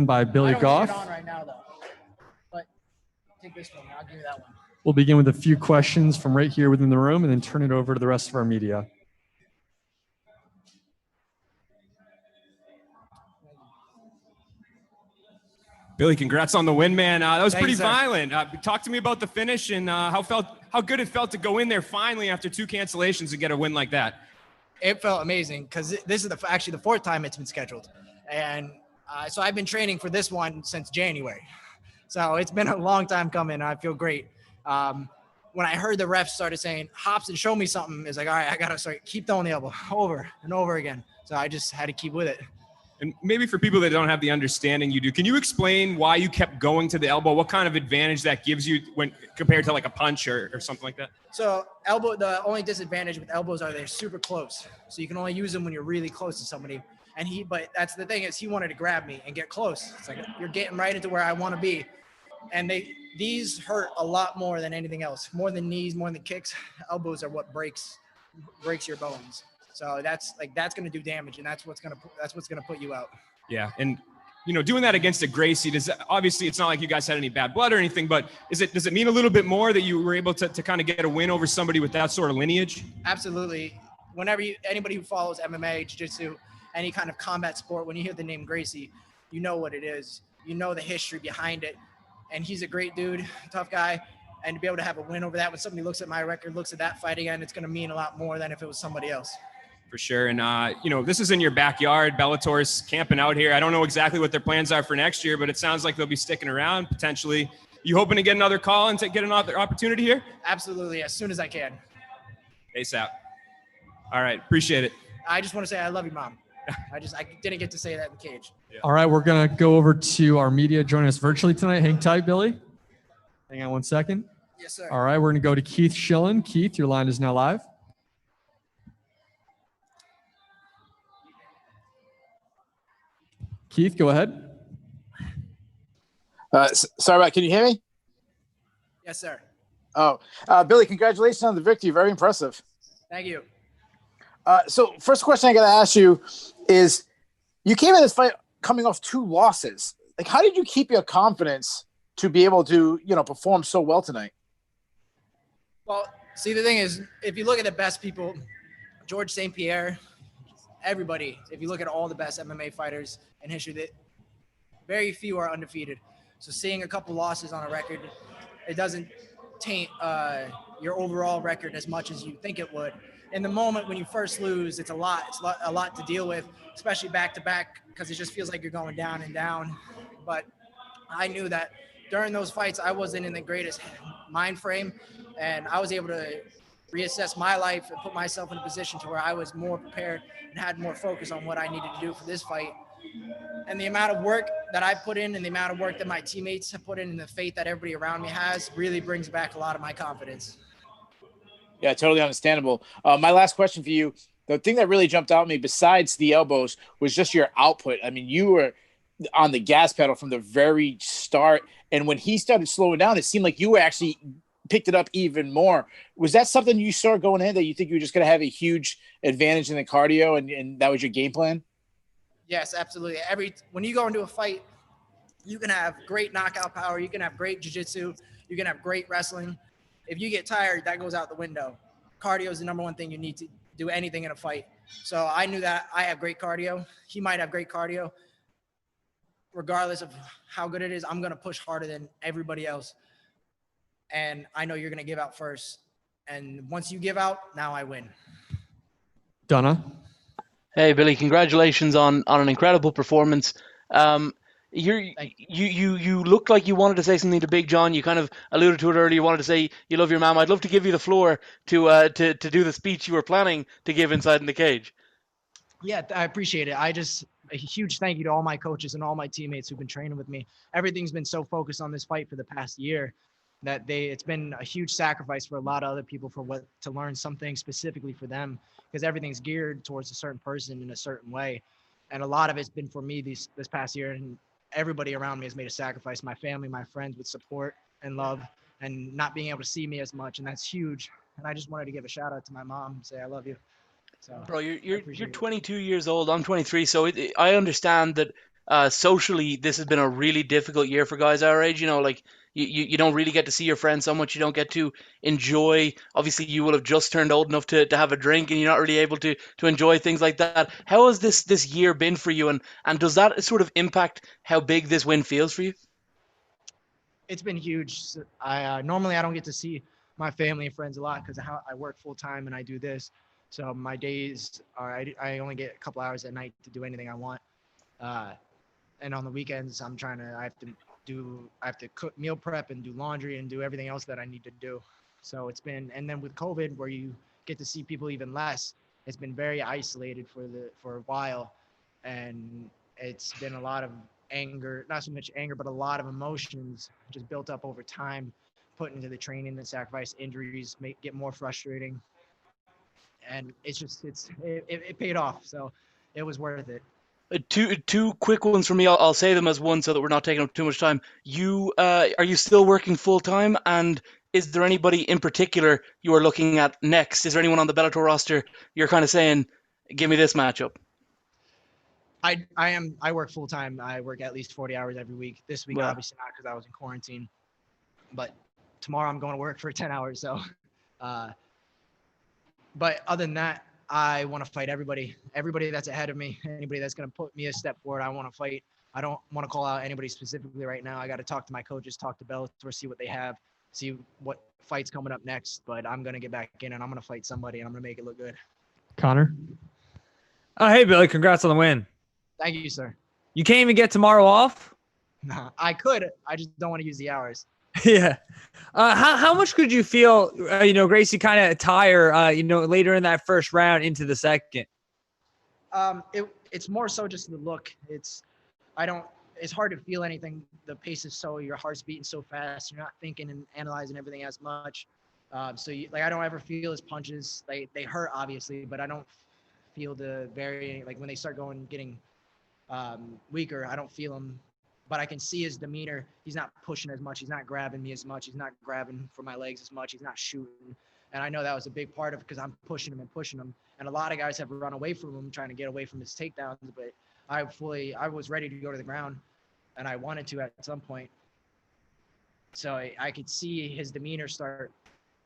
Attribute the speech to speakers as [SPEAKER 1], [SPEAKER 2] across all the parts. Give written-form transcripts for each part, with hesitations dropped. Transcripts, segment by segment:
[SPEAKER 1] by Billy Goff.
[SPEAKER 2] I don't have it on right now, though. But take this one. I'll give you that one.
[SPEAKER 1] We'll begin with a few questions from right here within the room and then turn it over to the rest of our media.
[SPEAKER 3] Billy, congrats on the win, man. That was pretty violent. Talk to me about the finish and how good it felt to go in there finally after 2 cancellations and get a win like that.
[SPEAKER 2] It felt amazing because this is actually the 4th time it's been scheduled. And so I've been training for this one since January. So it's been a long time coming. I feel great. When I heard the refs started saying, Hobson, show me something, it's like, all right, I got to start, keep throwing the elbow over and over again. So I just had to keep with it.
[SPEAKER 3] And maybe for people that don't have the understanding you do, can you explain why you kept going to the elbow? What kind of advantage that gives you when compared to like a punch or something like that?
[SPEAKER 2] So elbow, the only disadvantage with elbows are they're super close. So you can only use them when you're really close to somebody. But that's the thing is he wanted to grab me and get close. It's like, you're getting right into where I want to be. And these hurt a lot more than anything else. More than knees, more than kicks. Elbows are what breaks your bones. So that's going to do damage, and that's what's going to put you out.
[SPEAKER 3] Yeah, and doing that against a Gracie, obviously it's not like you guys had any bad blood or anything, but does it mean a little bit more that you were able to kind of get a win over somebody with that sort of lineage?
[SPEAKER 2] Absolutely. Whenever anybody who follows MMA, jiu-jitsu, any kind of combat sport, when you hear the name Gracie, you know what it is. You know the history behind it, and he's a great dude, tough guy. And to be able to have a win over that, when somebody looks at my record, looks at that fight again, it's going to mean a lot more than if it was somebody else.
[SPEAKER 3] For sure. And, this is in your backyard. Bellator's camping out here. I don't know exactly what their plans are for next year, but it sounds like they'll be sticking around potentially. You hoping to get another call and to get another opportunity here?
[SPEAKER 2] Absolutely. As soon as I can.
[SPEAKER 3] ASAP. All right. Appreciate it.
[SPEAKER 2] I just want to say I love you, Mom. I didn't get to say that in the cage.
[SPEAKER 1] Yeah. All right. We're going to go over to our media joining us virtually tonight. Hang tight, Billy. Hang on one second.
[SPEAKER 2] Yes, sir.
[SPEAKER 1] All right. We're going to go to Keith Schillen. Keith, your line is now live. Keith, go ahead.
[SPEAKER 4] Sorry, can you hear me?
[SPEAKER 2] Yes, sir.
[SPEAKER 4] Oh, Billy, congratulations on the victory. Very impressive.
[SPEAKER 2] Thank you.
[SPEAKER 4] So first question I got to ask you is, you came in this fight coming off 2 losses. Like, how did you keep your confidence to be able to, perform so well tonight?
[SPEAKER 2] Well, see, the thing is, if you look at the best people, George St. Pierre, everybody, if you look at all the best MMA fighters in history, very few are undefeated. So seeing a couple losses on a record, it doesn't taint your overall record as much as you think it would. In the moment when you first lose, it's a lot to deal with, especially back to back, because it just feels like you're going down and down. But I knew that during those fights, I wasn't in the greatest mind frame, and I was able to reassess my life and put myself in a position to where I was more prepared and had more focus on what I needed to do for this fight. And the amount of work that I put in and the amount of work that my teammates have put in and the faith that everybody around me has really brings back a lot of my confidence.
[SPEAKER 4] Yeah, totally understandable. My last question for you, the thing that really jumped out at me besides the elbows was just your output. I mean, you were on the gas pedal from the very start. And when he started slowing down, it seemed like you were actually picked it up even more. Was that something you saw going in, that you think you were just going to have a huge advantage in the cardio and that was your game plan?
[SPEAKER 2] Yes, absolutely. When you go into a fight, you can have great knockout power. You can have great jiu-jitsu. You can have great wrestling. If you get tired, that goes out the window. Cardio is the number one thing you need to do anything in a fight. So I knew that I have great cardio. He might have great cardio. Regardless of how good it is, I'm going to push harder than everybody else. And I know you're going to give out first. And once you give out, now I win.
[SPEAKER 1] Donna.
[SPEAKER 5] Hey, Billy, congratulations on an incredible performance. You looked like you wanted to say something to Big John. You kind of alluded to it earlier. You wanted to say you love your mom. I'd love to give you the floor to do the speech you were planning to give inside in the cage.
[SPEAKER 2] Yeah, I appreciate it. A huge thank you to all my coaches and all my teammates who've been training with me. Everything's been so focused on this fight for the past year that it's been a huge sacrifice for a lot of other people to learn something specifically for them, because everything's geared towards a certain person in a certain way. And a lot of it's been for me this past year, and everybody around me has made a sacrifice. My family, my friends, with support and love and not being able to see me as much. And that's huge. And I just wanted to give a shout out to my mom and say, I love you. So,
[SPEAKER 5] bro, you're 22 years old. I'm 23. So I understand that socially, this has been a really difficult year for guys our age. Like you don't really get to see your friends so much. You don't get to enjoy. Obviously, you will have just turned old enough to have a drink, and you're not really able to enjoy things like that. How has this year been for you, and does that sort of impact how big this win feels for you?
[SPEAKER 2] It's been huge. I normally I don't get to see my family and friends a lot because I work full time and I do this. So my days are I only get a couple hours at night to do anything I want. And on the weekends, I have to cook, meal prep, and do laundry and do everything else that I need to do. So it's been, and then with COVID, where you get to see people even less, it's been very isolated for a while, and it's been a lot of anger, not so much anger, but a lot of emotions just built up over time, put into the training, the sacrifice, injuries, get more frustrating, and it paid off. So it was worth it.
[SPEAKER 5] Two quick ones for me. I'll say them as one so that we're not taking up too much time. Are you still working full time? And is there anybody in particular you are looking at next? Is there anyone on the Bellator roster you're kind of saying, give me this matchup?
[SPEAKER 2] I work full time. I work at least 40 hours every week. This week,
[SPEAKER 5] Wow.
[SPEAKER 2] obviously not because I was in quarantine, but tomorrow I'm going to work for 10 hours. So, but other than that, I want to fight everybody that's ahead of me, anybody that's going to put me a step forward. I want to fight. I don't want to call out anybody specifically right now. I got to talk to my coaches, talk to Bellator, see what they have, see what fights coming up next. But I'm going to get back in and I'm going to fight somebody and I'm going to make it look good.
[SPEAKER 1] Connor?
[SPEAKER 6] Oh, hey, Billy. Congrats on the win.
[SPEAKER 2] Thank you, sir.
[SPEAKER 6] You can't even get tomorrow off?
[SPEAKER 2] Nah, I could. I just don't want to use the hours.
[SPEAKER 6] Yeah. How much could you feel, Gracie kind of tire, later in that first round into the second?
[SPEAKER 2] It's more so just the look. It's hard to feel anything. The pace is your heart's beating so fast. You're not thinking and analyzing everything as much. I don't ever feel his punches. They hurt obviously, but I don't feel when they start getting weaker, I don't feel them. But I can see his demeanor. He's not pushing as much. He's not grabbing me as much. He's not grabbing for my legs as much. He's not shooting. And I know that was a big part of it because I'm pushing him. And a lot of guys have run away from him, trying to get away from his takedowns. But I was ready to go to the ground, and I wanted to at some point. So I could see his demeanor start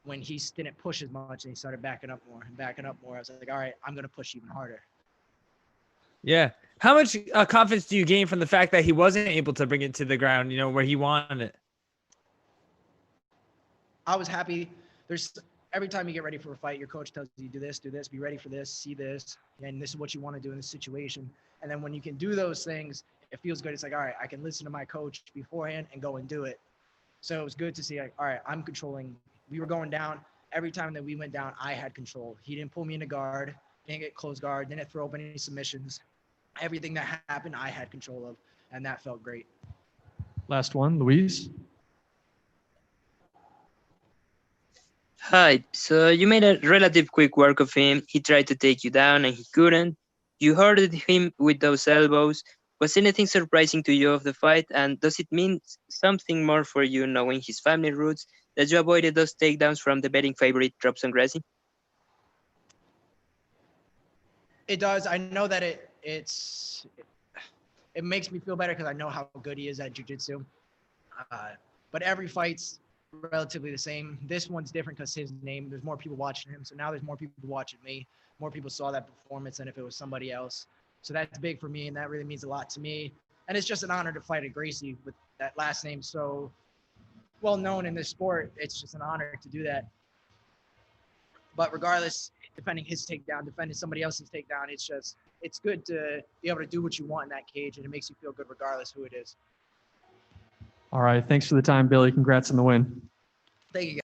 [SPEAKER 2] when he didn't push as much and he started backing up more. I was like, all right, I'm going to push even harder.
[SPEAKER 6] Yeah. How much confidence do you gain from the fact that he wasn't able to bring it to the ground, where he wanted it?
[SPEAKER 2] I was happy. Every time you get ready for a fight, your coach tells you, do this, be ready for this, see this, and this is what you want to do in this situation. And then when you can do those things, it feels good. It's like, all right, I can listen to my coach beforehand and go and do it. So it was good to see, like, all right, I'm controlling. We were going down. Every time that we went down, I had control. He didn't pull me into guard, didn't get closed guard, didn't throw up any submissions. Everything that happened, I had control of, and that felt great.
[SPEAKER 1] Last one, Luis.
[SPEAKER 7] Hi. So you made a relative quick work of him. He tried to take you down and he couldn't. You hurted him with those elbows. Was anything surprising to you of the fight? And does it mean something more for you knowing his family roots that you avoided those takedowns from the betting favorite Robson Gracie?
[SPEAKER 2] It does. I know that it makes me feel better because I know how good he is at jiu-jitsu. But every fight's relatively the same. This one's different because there's more people watching him. So now there's more people watching me. More people saw that performance than if it was somebody else. So that's big for me, and that really means a lot to me. And it's just an honor to fight a Gracie with that last name so well known in this sport. It's just an honor to do that. But regardless, defending his takedown, defending somebody else's takedown, it's good to be able to do what you want in that cage, and it makes you feel good regardless who it is.
[SPEAKER 1] All right. Thanks for the time, Billy. Congrats on the win.
[SPEAKER 2] Thank you, guys.